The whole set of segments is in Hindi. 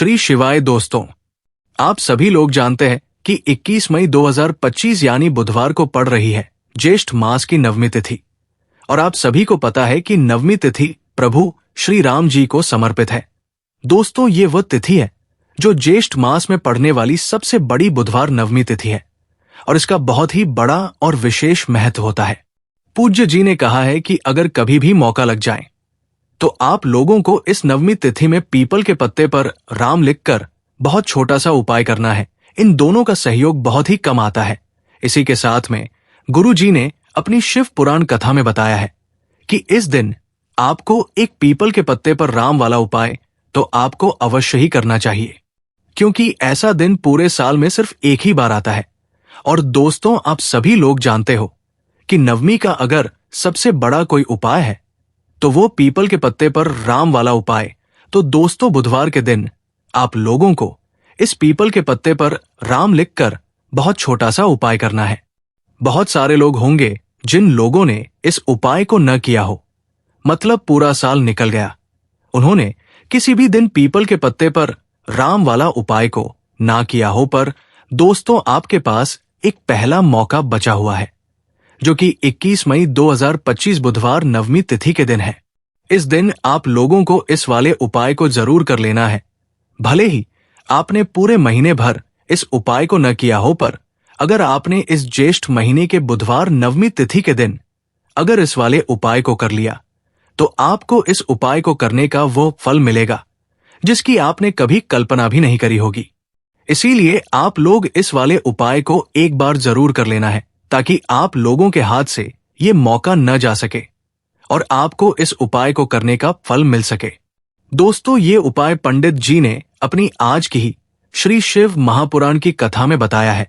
श्री शिवाय दोस्तों, आप सभी लोग जानते हैं कि 21 मई 2025 यानी बुधवार को पड़ रही है ज्येष्ठ मास की नवमी तिथि। और आप सभी को पता है कि नवमी तिथि प्रभु श्री राम जी को समर्पित है। दोस्तों, ये वह तिथि है जो ज्येष्ठ मास में पड़ने वाली सबसे बड़ी बुधवार नवमी तिथि है और इसका बहुत ही बड़ा और विशेष महत्व होता है। पूज्य जी ने कहा है कि अगर कभी भी मौका लग जाए तो आप लोगों को इस नवमी तिथि में पीपल के पत्ते पर राम लिखकर बहुत छोटा सा उपाय करना है। इन दोनों का सहयोग बहुत ही कम आता है। इसी के साथ में गुरु जी ने अपनी शिव पुराण कथा में बताया है कि इस दिन आपको एक पीपल के पत्ते पर राम वाला उपाय तो आपको अवश्य ही करना चाहिए, क्योंकि ऐसा दिन पूरे साल में सिर्फ एक ही बार आता है। और दोस्तों, आप सभी लोग जानते हो कि नवमी का अगर सबसे बड़ा कोई उपाय है तो वो पीपल के पत्ते पर राम वाला उपाय। तो दोस्तों, बुधवार के दिन आप लोगों को इस पीपल के पत्ते पर राम लिखकर बहुत छोटा सा उपाय करना है। बहुत सारे लोग होंगे जिन लोगों ने इस उपाय को न किया हो, मतलब पूरा साल निकल गया, उन्होंने किसी भी दिन पीपल के पत्ते पर राम वाला उपाय को ना किया हो। पर दोस्तों, आपके पास एक पहला मौका बचा हुआ है जो कि 21 मई 2025 बुधवार नवमी तिथि के दिन है। इस दिन आप लोगों को इस वाले उपाय को जरूर कर लेना है। भले ही आपने पूरे महीने भर इस उपाय को न किया हो, पर अगर आपने इस ज्येष्ठ महीने के बुधवार नवमी तिथि के दिन अगर इस वाले उपाय को कर लिया तो आपको इस उपाय को करने का वो फल मिलेगा जिसकी आपने कभी कल्पना भी नहीं करी होगी। इसीलिए आप लोग इस वाले उपाय को एक बार जरूर कर लेना है ताकि आप लोगों के हाथ से ये मौका न जा सके और आपको इस उपाय को करने का फल मिल सके। दोस्तों, ये उपाय पंडित जी ने अपनी आज की ही श्री शिव महापुराण की कथा में बताया है।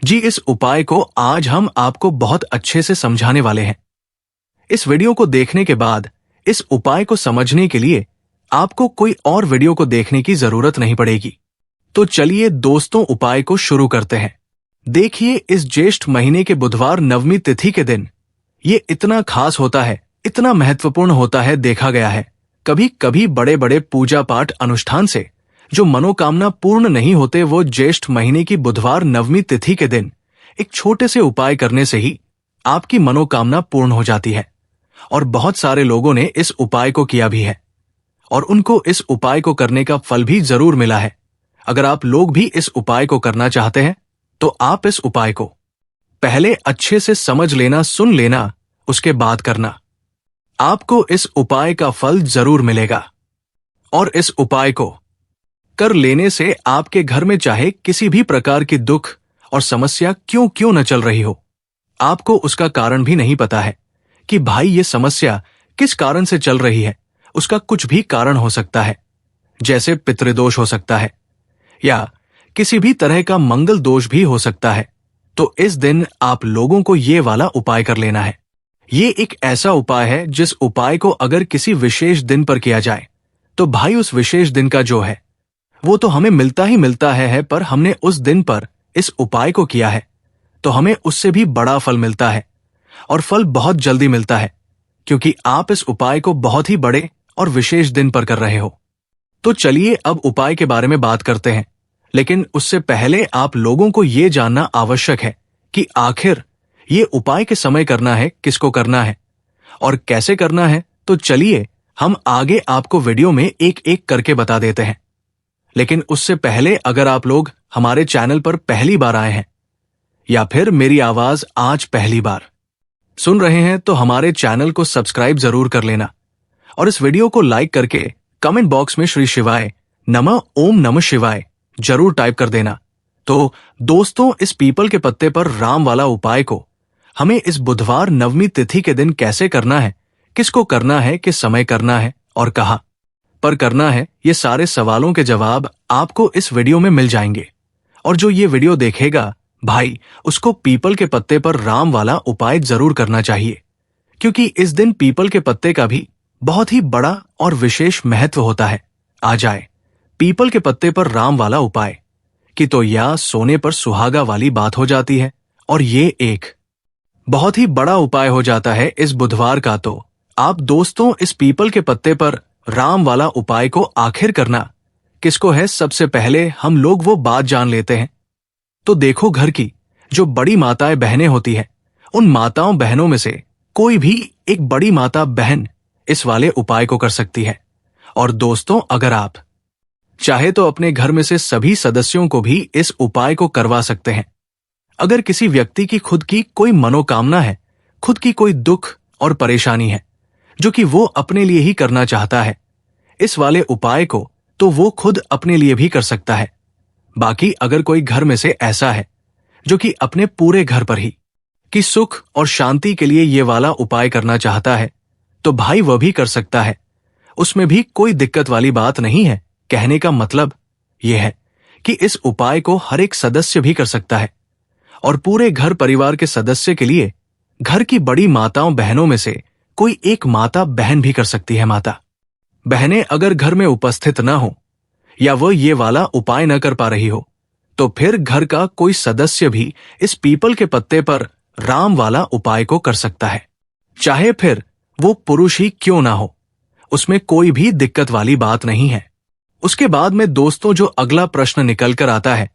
जी, इस उपाय को आज हम आपको बहुत अच्छे से समझाने वाले हैं। इस वीडियो को देखने के बाद इस उपाय को समझने के लिए आपको कोई और वीडियो को देखने की जरूरत नहीं पड़ेगी। तो चलिए दोस्तों, उपाय को शुरू करते हैं। देखिए, इस ज्येष्ठ महीने के बुधवार नवमी तिथि के दिन ये इतना खास होता है, इतना महत्वपूर्ण होता है। देखा गया है कभी कभी बड़े बड़े पूजा पाठ अनुष्ठान से जो मनोकामना पूर्ण नहीं होते, वो ज्येष्ठ महीने की बुधवार नवमी तिथि के दिन एक छोटे से उपाय करने से ही आपकी मनोकामना पूर्ण हो जाती है। और बहुत सारे लोगों ने इस उपाय को किया भी है और उनको इस उपाय को करने का फल भी जरूर मिला है। अगर आप लोग भी इस उपाय को करना चाहते हैं तो आप इस उपाय को पहले अच्छे से समझ लेना, सुन लेना, उसके बाद करना। आपको इस उपाय का फल जरूर मिलेगा। और इस उपाय को कर लेने से आपके घर में चाहे किसी भी प्रकार की दुख और समस्या क्यों न चल रही हो, आपको उसका कारण भी नहीं पता है कि भाई ये समस्या किस कारण से चल रही है। उसका कुछ भी कारण हो सकता है, जैसे पितृदोष हो सकता है या किसी भी तरह का मंगल दोष भी हो सकता है। तो इस दिन आप लोगों को ये वाला उपाय कर लेना है। ये एक ऐसा उपाय है जिस उपाय को अगर किसी विशेष दिन पर किया जाए तो भाई उस विशेष दिन का जो है वो तो हमें मिलता ही मिलता है, पर हमने उस दिन पर इस उपाय को किया है तो हमें उससे भी बड़ा फल मिलता है और फल बहुत जल्दी मिलता है, क्योंकि आप इस उपाय को बहुत ही बड़े और विशेष दिन पर कर रहे हो। तो चलिए अब उपाय के बारे में बात करते हैं, लेकिन उससे पहले आप लोगों को ये जानना आवश्यक है कि आखिर ये उपाय के समय करना है, किसको करना है और कैसे करना है। तो चलिए हम आगे आपको वीडियो में एक एक करके बता देते हैं। लेकिन उससे पहले अगर आप लोग हमारे चैनल पर पहली बार आए हैं या फिर मेरी आवाज आज पहली बार सुन रहे हैं तो हमारे चैनल को सब्सक्राइब जरूर कर लेना और इस वीडियो को लाइक करके कमेंट बॉक्स में श्री शिवाय नमः ओम नमः शिवाय जरूर टाइप कर देना। तो दोस्तों, इस पीपल के पत्ते पर राम वाला उपाय को हमें इस बुधवार नवमी तिथि के दिन कैसे करना है, किसको करना है, किस समय करना है और कहाँ पर करना है, ये सारे सवालों के जवाब आपको इस वीडियो में मिल जाएंगे। और जो ये वीडियो देखेगा भाई, उसको पीपल के पत्ते पर राम वाला उपाय जरूर करना चाहिए, क्योंकि इस दिन पीपल के पत्ते का भी बहुत ही बड़ा और विशेष महत्व होता है। आ जाए पीपल के पत्ते पर राम वाला उपाय कि तो या सोने पर सुहागा वाली बात हो जाती है और ये एक बहुत ही बड़ा उपाय हो जाता है इस बुधवार का। तो आप दोस्तों इस पीपल के पत्ते पर राम वाला उपाय को आखिर करना किसको है, सबसे पहले हम लोग वो बात जान लेते हैं। तो देखो, घर की जो बड़ी माताएं बहनें होती हैं, उन माताओं बहनों में से कोई भी एक बड़ी माता बहन इस वाले उपाय को कर सकती है। और दोस्तों, अगर आप चाहे तो अपने घर में से सभी सदस्यों को भी इस उपाय को करवा सकते हैं। अगर किसी व्यक्ति की खुद की कोई मनोकामना है, खुद की कोई दुख और परेशानी है जो कि वो अपने लिए ही करना चाहता है, इस वाले उपाय को तो वो खुद अपने लिए भी कर सकता है। बाकी अगर कोई घर में से ऐसा है जो कि अपने पूरे घर पर ही कि सुख और शांति के लिए ये वाला उपाय करना चाहता है, तो भाई वह भी कर सकता है। उसमें भी कोई दिक्कत वाली बात नहीं है। कहने का मतलब यह है कि इस उपाय को हर एक सदस्य भी कर सकता है और पूरे घर परिवार के सदस्य के लिए घर की बड़ी माताओं बहनों में से कोई एक माता बहन भी कर सकती है। माता बहनें अगर घर में उपस्थित न हो या वह ये वाला उपाय न कर पा रही हो, तो फिर घर का कोई सदस्य भी इस पीपल के पत्ते पर राम वाला उपाय को कर सकता है, चाहे फिर वो पुरुष ही क्यों ना हो। उसमें कोई भी दिक्कत वाली बात नहीं है। उसके बाद में दोस्तों, जो अगला प्रश्न निकल कर आता है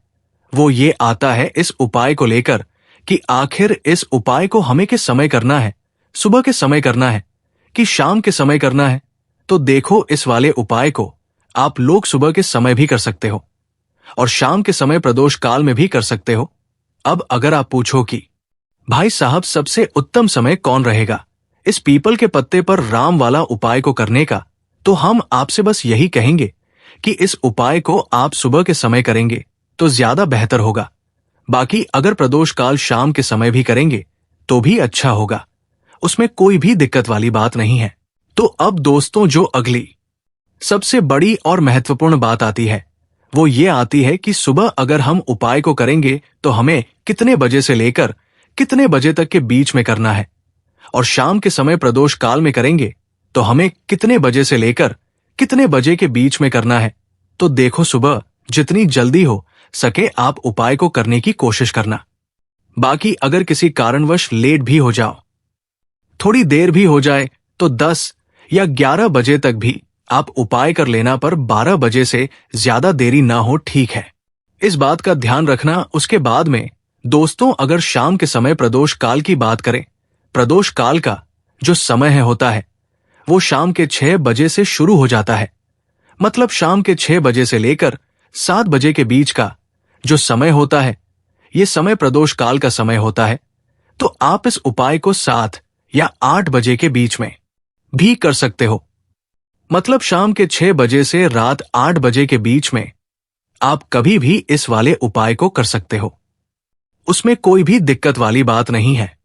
वो ये आता है इस उपाय को लेकर कि आखिर इस उपाय को हमें किस समय करना है, सुबह के समय करना है कि शाम के समय करना है। तो देखो, इस वाले उपाय को आप लोग सुबह के समय भी कर सकते हो और शाम के समय प्रदोष काल में भी कर सकते हो। अब अगर आप पूछो कि भाई साहब सबसे उत्तम समय कौन रहेगा इस पीपल के पत्ते पर राम वाला उपाय को करने का, तो हम आपसे बस यही कहेंगे कि इस उपाय को आप सुबह के समय करेंगे तो ज्यादा बेहतर होगा। बाकी अगर प्रदोष काल शाम के समय भी करेंगे तो भी अच्छा होगा, उसमें कोई भी दिक्कत वाली बात नहीं है। तो अब दोस्तों, जो अगली सबसे बड़ी और महत्वपूर्ण बात आती है वो ये आती है कि सुबह अगर हम उपाय को करेंगे तो हमें कितने बजे से लेकर कितने बजे तक के बीच में करना है, और शाम के समय प्रदोष काल में करेंगे तो हमें कितने बजे से लेकर कितने बजे के बीच में करना है। तो देखो, सुबह जितनी जल्दी हो सके आप उपाय को करने की कोशिश करना। बाकी अगर किसी कारणवश लेट भी हो जाओ, थोड़ी देर भी हो जाए, तो 10 या 11 बजे तक भी आप उपाय कर लेना, पर 12 बजे से ज्यादा देरी ना हो, ठीक है। इस बात का ध्यान रखना। उसके बाद में दोस्तों, अगर शाम के समय प्रदोष काल की बात करें, प्रदोष काल का जो समय होता है वो शाम के 6 बजे से शुरू हो जाता है। मतलब शाम के 6 बजे से लेकर 7 बजे के बीच का जो समय होता है, ये समय प्रदोष काल का समय होता है। तो आप इस उपाय को 7 या 8 बजे के बीच में भी कर सकते हो। मतलब शाम के 6 बजे से रात 8 बजे के बीच में आप कभी भी इस वाले उपाय को कर सकते हो, उसमें कोई भी दिक्कत वाली बात नहीं है।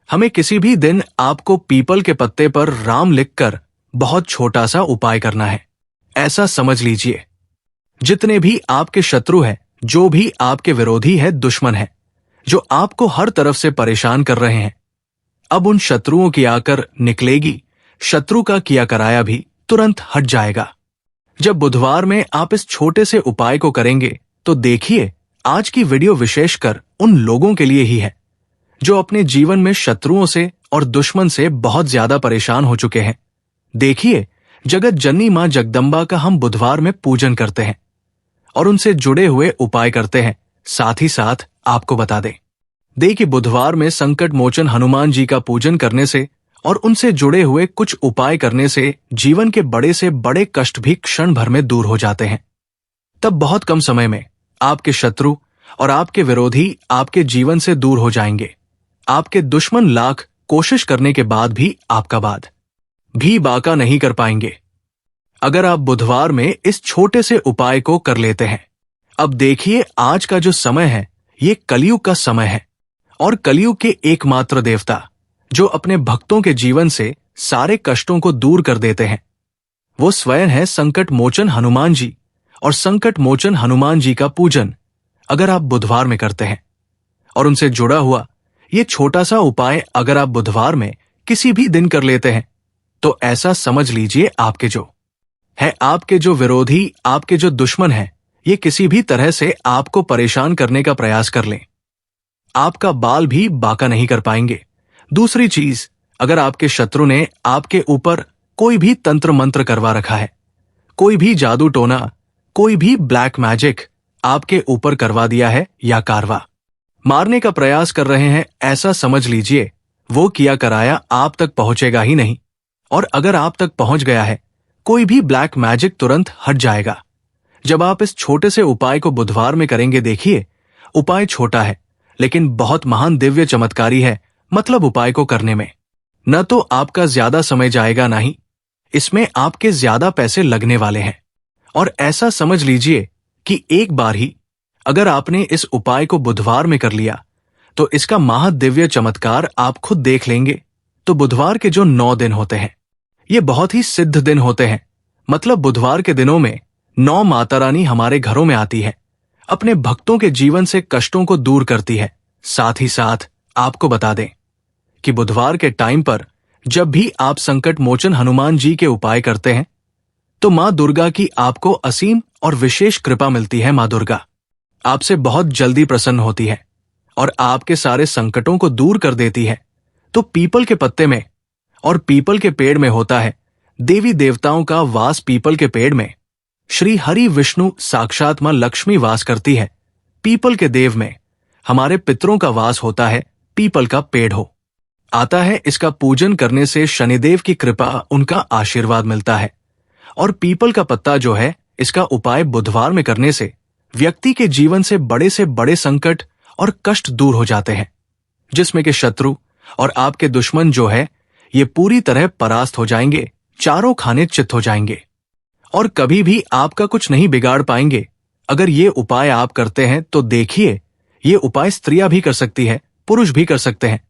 हमें किसी भी दिन आपको पीपल के पत्ते पर राम लिखकर बहुत छोटा सा उपाय करना है। ऐसा समझ लीजिए, जितने भी आपके शत्रु हैं, जो भी आपके विरोधी है, दुश्मन है, जो आपको हर तरफ से परेशान कर रहे हैं, अब उन शत्रुओं की आकर निकलेगी, शत्रु का किया कराया भी तुरंत हट जाएगा। जब बुधवार में आप इस छोटे से उपाय को करेंगे तो देखिए, आज की वीडियो विशेषकर उन लोगों के लिए ही है जो अपने जीवन में शत्रुओं से और दुश्मन से बहुत ज्यादा परेशान हो चुके हैं। देखिए, जगत जननी मां जगदम्बा का हम बुधवार में पूजन करते हैं और उनसे जुड़े हुए उपाय करते हैं। साथ ही साथ आपको बता दें कि बुधवार में संकट मोचन हनुमान जी का पूजन करने से और उनसे जुड़े हुए कुछ उपाय करने से जीवन के बड़े से बड़े कष्ट भी क्षण भर में दूर हो जाते हैं। तब बहुत कम समय में आपके शत्रु और आपके विरोधी आपके जीवन से दूर हो जाएंगे। आपके दुश्मन लाख कोशिश करने के बाद भी आपका बात भी बाका नहीं कर पाएंगे, अगर आप बुधवार में इस छोटे से उपाय को कर लेते हैं। अब देखिए, आज का जो समय है ये कलयुग का समय है और कलयुग के एकमात्र देवता जो अपने भक्तों के जीवन से सारे कष्टों को दूर कर देते हैं, वो स्वयं है संकट मोचन हनुमान जी। और संकट मोचन हनुमान जी का पूजन अगर आप बुधवार में करते हैं और उनसे जुड़ा हुआ ये छोटा सा उपाय अगर आप बुधवार में किसी भी दिन कर लेते हैं, तो ऐसा समझ लीजिए आपके जो विरोधी, आपके जो दुश्मन हैं, ये किसी भी तरह से आपको परेशान करने का प्रयास कर लें, आपका बाल भी बाका नहीं कर पाएंगे। दूसरी चीज, अगर आपके शत्रु ने आपके ऊपर कोई भी तंत्र मंत्र करवा रखा है, कोई भी जादू टोना, कोई भी ब्लैक मैजिक आपके ऊपर करवा दिया है या कारवा मारने का प्रयास कर रहे हैं, ऐसा समझ लीजिए वो किया कराया आप तक पहुंचेगा ही नहीं। और अगर आप तक पहुंच गया है, कोई भी ब्लैक मैजिक तुरंत हट जाएगा। जब आप इस छोटे से उपाय को बुधवार में करेंगे, देखिए उपाय छोटा है लेकिन बहुत महान दिव्य चमत्कारी है। मतलब उपाय को करने में न तो आपका ज्यादा समय जाएगा, ना ही इसमें आपके ज्यादा पैसे लगने वाले हैं। और ऐसा समझ लीजिए कि एक बार ही अगर आपने इस उपाय को बुधवार में कर लिया तो इसका महादिव्य चमत्कार आप खुद देख लेंगे। तो बुधवार के जो 9 दिन होते हैं, ये बहुत ही सिद्ध दिन होते हैं। मतलब बुधवार के दिनों में 9 माता रानी हमारे घरों में आती है, अपने भक्तों के जीवन से कष्टों को दूर करती है। साथ ही साथ आपको बता दें कि बुधवार के टाइम पर जब भी आप संकट मोचन हनुमान जी के उपाय करते हैं तो मां दुर्गा की आपको असीम और विशेष कृपा मिलती है। मां दुर्गा आपसे बहुत जल्दी प्रसन्न होती है और आपके सारे संकटों को दूर कर देती है। तो पीपल के पत्ते में और पीपल के पेड़ में होता है देवी देवताओं का वास। पीपल के पेड़ में श्री हरि विष्णु साक्षात मां लक्ष्मी वास करती है। पीपल के देव में हमारे पितरों का वास होता है। पीपल का पेड़ हो आता है, इसका पूजन करने से शनिदेव की कृपा, उनका आशीर्वाद मिलता है। और पीपल का पत्ता जो है, इसका उपाय बुधवार में करने से व्यक्ति के जीवन से बड़े संकट और कष्ट दूर हो जाते हैं, जिसमें के शत्रु और आपके दुश्मन जो है ये पूरी तरह परास्त हो जाएंगे, चारों खाने चित हो जाएंगे और कभी भी आपका कुछ नहीं बिगाड़ पाएंगे। अगर ये उपाय आप करते हैं तो देखिए, ये उपाय स्त्रियां भी कर सकती है, पुरुष भी कर सकते हैं।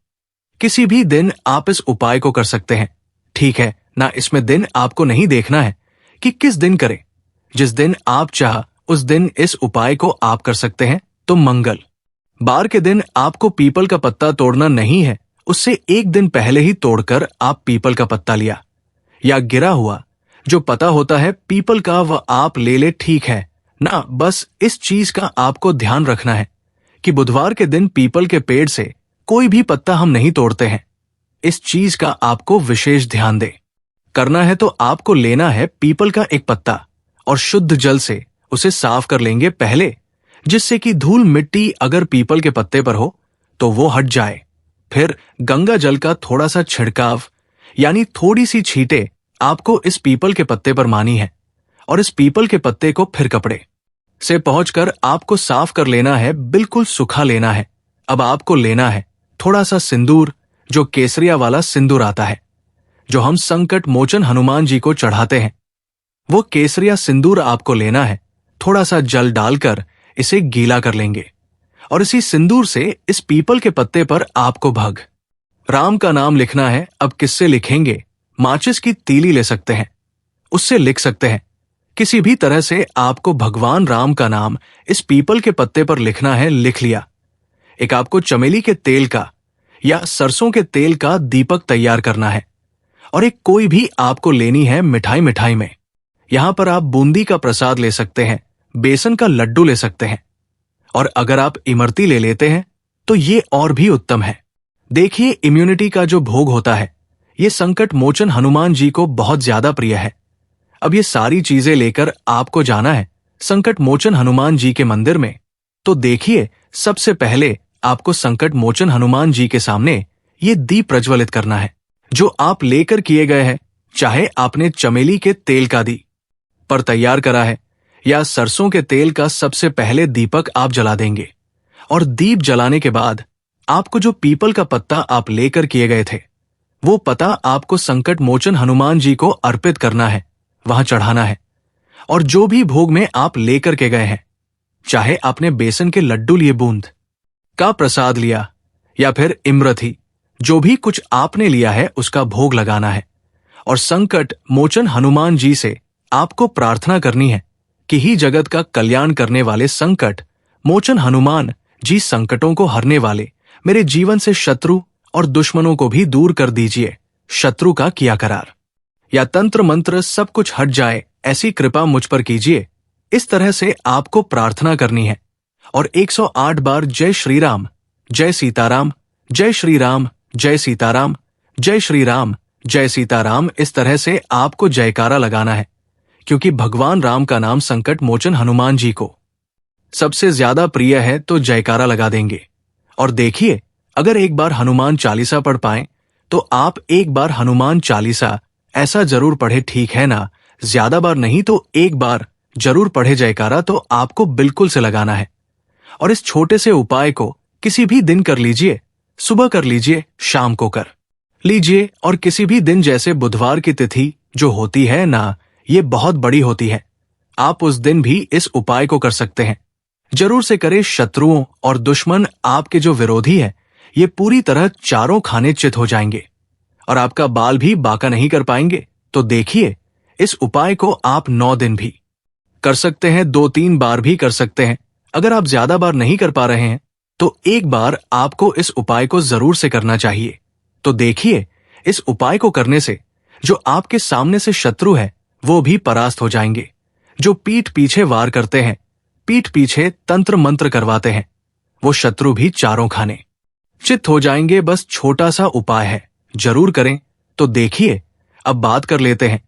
किसी भी दिन आप इस उपाय को कर सकते हैं, ठीक है ना। इसमें दिन आपको नहीं देखना है कि किस दिन करें, जिस दिन आप चाह उस दिन इस उपाय को आप कर सकते हैं। तो मंगल बार के दिन आपको पीपल का पत्ता तोड़ना नहीं है, उससे एक दिन पहले ही तोड़कर आप पीपल का पत्ता लिया या गिरा हुआ जो पता होता है पीपल का, वह आप ले ले, ठीक है ना। बस इस चीज का आपको ध्यान रखना है कि बुधवार के दिन पीपल के पेड़ से कोई भी पत्ता हम नहीं तोड़ते हैं। इस चीज का आपको विशेष ध्यान दे करना है। तो आपको लेना है पीपल का एक पत्ता और शुद्ध जल से उसे साफ कर लेंगे पहले, जिससे कि धूल मिट्टी अगर पीपल के पत्ते पर हो तो वो हट जाए। फिर गंगा जल का थोड़ा सा छिड़काव यानी थोड़ी सी छींटे आपको इस पीपल के पत्ते पर मानी है और इस पीपल के पत्ते को फिर कपड़े से पहुंचकर आपको साफ कर लेना है, बिल्कुल सूखा लेना है। अब आपको लेना है थोड़ा सा सिंदूर, जो केसरिया वाला सिंदूर आता है, जो हम संकट मोचन हनुमान जी को चढ़ाते हैं। वो केसरिया सिंदूर आपको लेना है। थोड़ा सा जल डालकर इसे गीला कर लेंगे और इसी सिंदूर से इस पीपल के पत्ते पर आपको भग राम का नाम लिखना है। अब किससे लिखेंगे? माचिस की तीली ले सकते हैं, उससे लिख सकते हैं। किसी भी तरह से आपको भगवान राम का नाम इस पीपल के पत्ते पर लिखना है। लिख लिया। एक आपको चमेली के तेल का या सरसों के तेल का दीपक तैयार करना है और एक कोई भी आपको लेनी है मिठाई में। यहां पर आप बूंदी का प्रसाद ले सकते हैं, बेसन का लड्डू ले सकते हैं और अगर आप इमरती ले लेते हैं तो ये और भी उत्तम है। देखिए, इम्यूनिटी का जो भोग होता है ये संकट मोचन हनुमान जी को बहुत ज्यादा प्रिय है। अब ये सारी चीजें लेकर आपको जाना है संकट मोचन हनुमान जी के मंदिर में। तो देखिए, सबसे पहले आपको संकट मोचन हनुमान जी के सामने ये दीप प्रज्वलित करना है जो आप लेकर किए गए हैं। चाहे आपने चमेली के तेल का दी पर तैयार करा है या सरसों के तेल का, सबसे पहले दीपक आप जला देंगे और दीप जलाने के बाद आपको जो पीपल का पत्ता आप लेकर किए गए थे वो पता आपको संकट मोचन हनुमान जी को अर्पित करना है, वहां चढ़ाना है। और जो भी भोग में आप लेकर के गए हैं, चाहे आपने बेसन के लड्डू लिए, बूंद का प्रसाद लिया या फिर इमरती, जो भी कुछ आपने लिया है उसका भोग लगाना है और संकट मोचन हनुमान जी से आपको प्रार्थना करनी है कि ही जगत का कल्याण करने वाले संकट मोचन हनुमान जी, संकटों को हरने वाले, मेरे जीवन से शत्रु और दुश्मनों को भी दूर कर दीजिए। शत्रु का किया करार या तंत्र मंत्र सब कुछ हट जाए, ऐसी कृपा मुझ पर कीजिए। इस तरह से आपको प्रार्थना करनी है और 108 बार जय श्री राम, जय सीताराम, जय श्री राम, जय सीताराम, जय श्री राम, जय सीताराम, इस तरह से आपको जयकारा लगाना है। क्योंकि भगवान राम का नाम संकट मोचन हनुमान जी को सबसे ज्यादा प्रिय है, तो जयकारा लगा देंगे। और देखिए, अगर एक बार हनुमान चालीसा पढ़ पाए तो आप एक बार हनुमान चालीसा ऐसा जरूर पढ़े, ठीक है ना? ज्यादा बार नहीं तो एक बार जरूर पढ़े जयकारा, तो आपको बिल्कुल से लगाना है। और इस छोटे से उपाय को किसी भी दिन कर लीजिए, सुबह कर लीजिए, शाम को कर लीजिए, और किसी भी दिन, जैसे बुधवार की तिथि जो होती है ना, ये बहुत बड़ी होती है, आप उस दिन भी इस उपाय को कर सकते हैं। जरूर से करें। शत्रुओं और दुश्मन, आपके जो विरोधी है, ये पूरी तरह चारों खाने चित हो जाएंगे और आपका बाल भी बांका नहीं कर पाएंगे। तो देखिए, इस उपाय को आप 9 दिन भी कर सकते हैं, 2-3 बार भी कर सकते हैं। अगर आप ज्यादा बार नहीं कर पा रहे हैं तो एक बार आपको इस उपाय को जरूर से करना चाहिए। तो देखिए, इस उपाय को करने से जो आपके सामने से शत्रु है वो भी परास्त हो जाएंगे। जो पीठ पीछे वार करते हैं, पीठ पीछे तंत्र मंत्र करवाते हैं, वो शत्रु भी चारों खाने चित हो जाएंगे। बस छोटा सा उपाय है, जरूर करें। तो देखिए, अब बात कर लेते हैं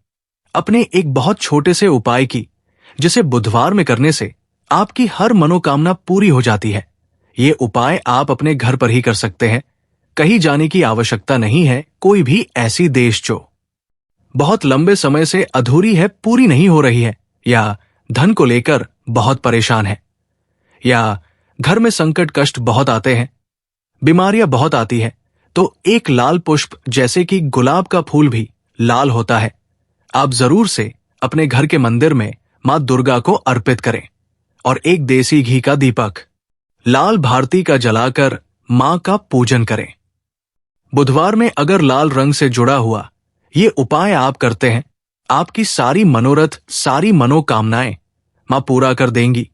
अपने एक बहुत छोटे से उपाय की, जिसे बुधवार में करने से आपकी हर मनोकामना पूरी हो जाती है। ये उपाय आप अपने घर पर ही कर सकते हैं, कहीं जाने की आवश्यकता नहीं है। कोई भी ऐसी देश जो बहुत लंबे समय से अधूरी है, पूरी नहीं हो रही है, या धन को लेकर बहुत परेशान है, या घर में संकट कष्ट बहुत आते हैं, बीमारियां बहुत आती है, तो एक लाल पुष्प, जैसे कि गुलाब का फूल भी लाल होता है, आप जरूर से अपने घर के मंदिर में मां दुर्गा को अर्पित करें और एक देसी घी का दीपक लाल भारती का जलाकर मां का पूजन करें। बुधवार में अगर लाल रंग से जुड़ा हुआ ये उपाय आप करते हैं, आपकी सारी मनोरथ, सारी मनोकामनाएं मां पूरा कर देंगी,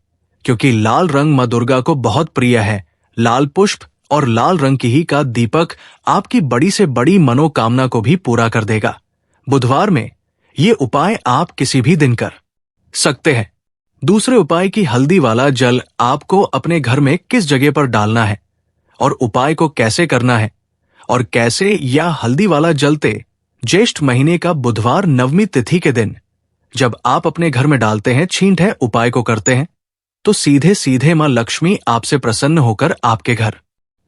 क्योंकि लाल रंग मां दुर्गा को बहुत प्रिय है। लाल पुष्प और लाल रंग की ही का दीपक आपकी बड़ी से बड़ी मनोकामना को भी पूरा कर देगा। बुधवार में ये उपाय आप किसी भी दिन कर सकते हैं। दूसरे उपाय की हल्दी वाला जल आपको अपने घर में किस जगह पर डालना है और उपाय को कैसे करना है और कैसे, या हल्दी वाला जलते ज्येष्ठ महीने का बुधवार नवमी तिथि के दिन जब आप अपने घर में डालते हैं, छींट है उपाय को करते हैं, तो सीधे सीधे मां लक्ष्मी आपसे प्रसन्न होकर आपके घर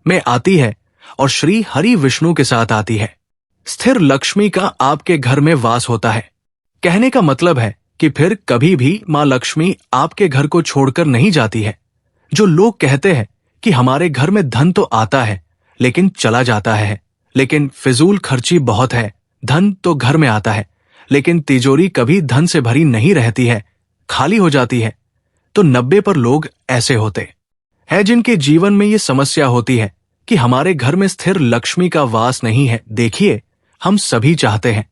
में आती है और श्री हरि विष्णु के साथ आती है। स्थिर लक्ष्मी का आपके घर में वास होता है। कहने का मतलब है कि फिर कभी भी मां लक्ष्मी आपके घर को छोड़कर नहीं जाती है। जो लोग कहते हैं कि हमारे घर में धन तो आता है लेकिन चला जाता है, लेकिन फिजूल खर्ची बहुत है, धन तो घर में आता है लेकिन तिजोरी कभी धन से भरी नहीं रहती है, खाली हो जाती है, तो 90% लोग ऐसे होते हैं जिनके जीवन में ये समस्या होती है कि हमारे घर में स्थिर लक्ष्मी का वास नहीं है। देखिए, हम सभी चाहते हैं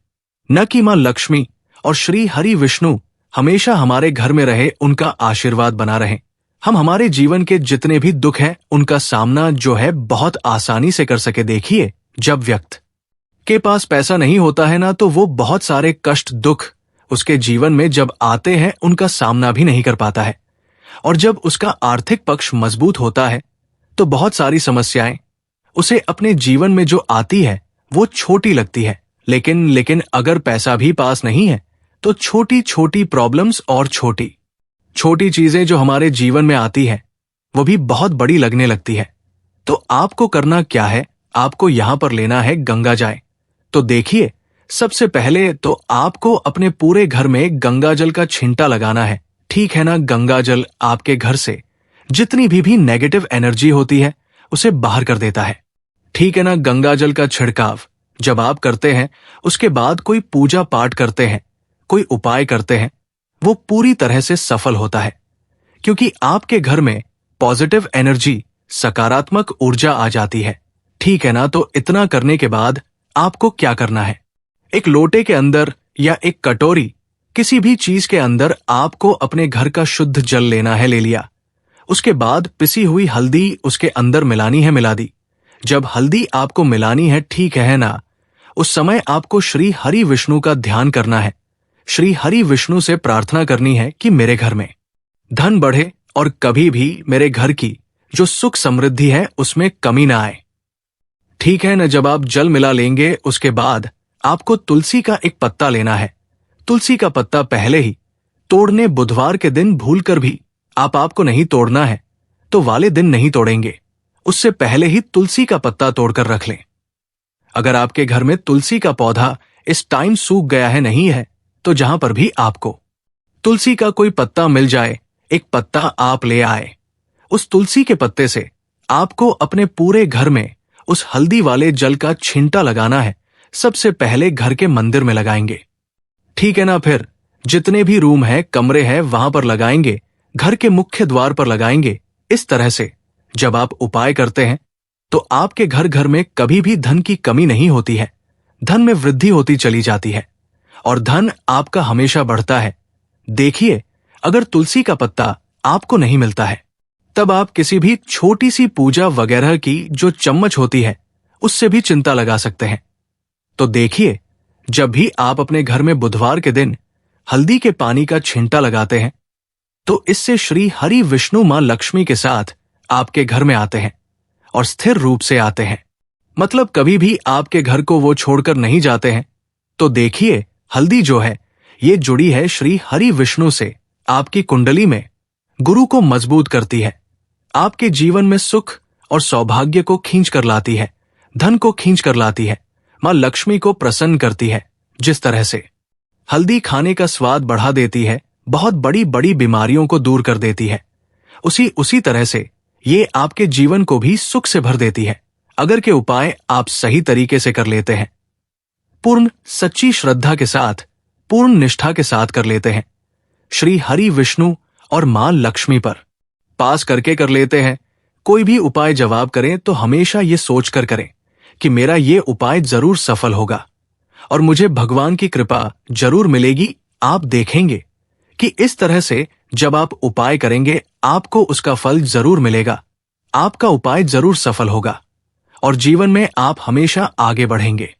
न कि मां लक्ष्मी और श्री हरि विष्णु हमेशा हमारे घर में रहे, उनका आशीर्वाद बना रहे, हम हमारे जीवन के जितने भी दुख हैं उनका सामना जो है बहुत आसानी से कर सके। देखिए, जब व्यक्ति के पास पैसा नहीं होता है ना, तो वो बहुत सारे कष्ट दुख उसके जीवन में जब आते हैं उनका सामना भी नहीं कर पाता है, और जब उसका आर्थिक पक्ष मजबूत होता है तो बहुत सारी समस्याएं उसे अपने जीवन में जो आती है वो छोटी लगती है। लेकिन अगर पैसा भी पास नहीं है तो छोटी छोटी प्रॉब्लम्स और छोटी छोटी चीजें जो हमारे जीवन में आती है वो भी बहुत बड़ी लगने लगती है। तो आपको करना क्या है, आपको यहां पर लेना है गंगा जल। तो देखिए, सबसे पहले तो आपको अपने पूरे घर में गंगा जल का छिंटा लगाना है, ठीक है ना? गंगा जल आपके घर से जितनी भी नेगेटिव एनर्जी होती है उसे बाहर कर देता है, ठीक है ना? गंगा जल का छिड़काव जब आप करते हैं, उसके बाद कोई पूजा पाठ करते हैं, कोई उपाय करते हैं, वो पूरी तरह से सफल होता है, क्योंकि आपके घर में पॉजिटिव एनर्जी, सकारात्मक ऊर्जा आ जाती है, ठीक है ना? तो इतना करने के बाद आपको क्या करना है, एक लोटे के अंदर या एक कटोरी, किसी भी चीज के अंदर आपको अपने घर का शुद्ध जल लेना है, ले लिया। उसके बाद पिसी हुई हल्दी उसके अंदर मिलानी है, मिला दी। जब हल्दी आपको मिलानी है, ठीक है ना, उस समय आपको श्री हरि विष्णु का ध्यान करना है, श्री हरि विष्णु से प्रार्थना करनी है कि मेरे घर में धन बढ़े और कभी भी मेरे घर की जो सुख समृद्धि है उसमें कमी ना आए, ठीक है ना? जब आप जल मिला लेंगे उसके बाद आपको तुलसी का एक पत्ता लेना है। तुलसी का पत्ता पहले ही तोड़ने बुधवार के दिन भूलकर भी आपको नहीं तोड़ना है तो वाले दिन नहीं तोड़ेंगे, उससे पहले ही तुलसी का पत्ता तोड़कर रख लें। अगर आपके घर में तुलसी का पौधा इस टाइम सूख गया है नहीं है तो जहां पर भी आपको तुलसी का कोई पत्ता मिल जाए, एक पत्ता आप ले आए। उस तुलसी के पत्ते से आपको अपने पूरे घर में उस हल्दी वाले जल का छींटा लगाना है। सबसे पहले घर के मंदिर में लगाएंगे, ठीक है ना? फिर जितने भी रूम है, कमरे हैं, वहां पर लगाएंगे, घर के मुख्य द्वार पर लगाएंगे। इस तरह से जब आप उपाय करते हैं तो आपके घर घर में कभी भी धन की कमी नहीं होती है, धन में वृद्धि होती चली जाती है और धन आपका हमेशा बढ़ता है। देखिए, अगर तुलसी का पत्ता आपको नहीं मिलता है तब आप किसी भी छोटी सी पूजा वगैरह की जो चम्मच होती है उससे भी चिंता लगा सकते हैं। तो देखिए, जब भी आप अपने घर में बुधवार के दिन हल्दी के पानी का छींटा लगाते हैं तो इससे श्री हरि विष्णु मां लक्ष्मी के साथ आपके घर में आते हैं और स्थिर रूप से आते हैं, मतलब कभी भी आपके घर को वो छोड़कर नहीं जाते हैं। तो देखिए, हल्दी जो है ये जुड़ी है श्री हरि विष्णु से, आपकी कुंडली में गुरु को मजबूत करती है, आपके जीवन में सुख और सौभाग्य को खींच कर लाती है, धन को खींच कर लाती है, मां लक्ष्मी को प्रसन्न करती है। जिस तरह से हल्दी खाने का स्वाद बढ़ा देती है, बहुत बड़ी बड़ी बीमारियों को दूर कर देती है, उसी तरह से ये आपके जीवन को भी सुख से भर देती है, अगर के उपाय आप सही तरीके से कर लेते हैं, पूर्ण सच्ची श्रद्धा के साथ, पूर्ण निष्ठा के साथ कर लेते हैं, श्री हरि विष्णु और मां लक्ष्मी पर पास करके कर लेते हैं। कोई भी उपाय जवाब करें तो हमेशा ये सोचकर करें कि मेरा ये उपाय जरूर सफल होगा और मुझे भगवान की कृपा जरूर मिलेगी। आप देखेंगे कि इस तरह से जब आप उपाय करेंगे आपको उसका फल जरूर मिलेगा, आपका उपाय जरूर सफल होगा और जीवन में आप हमेशा आगे बढ़ेंगे।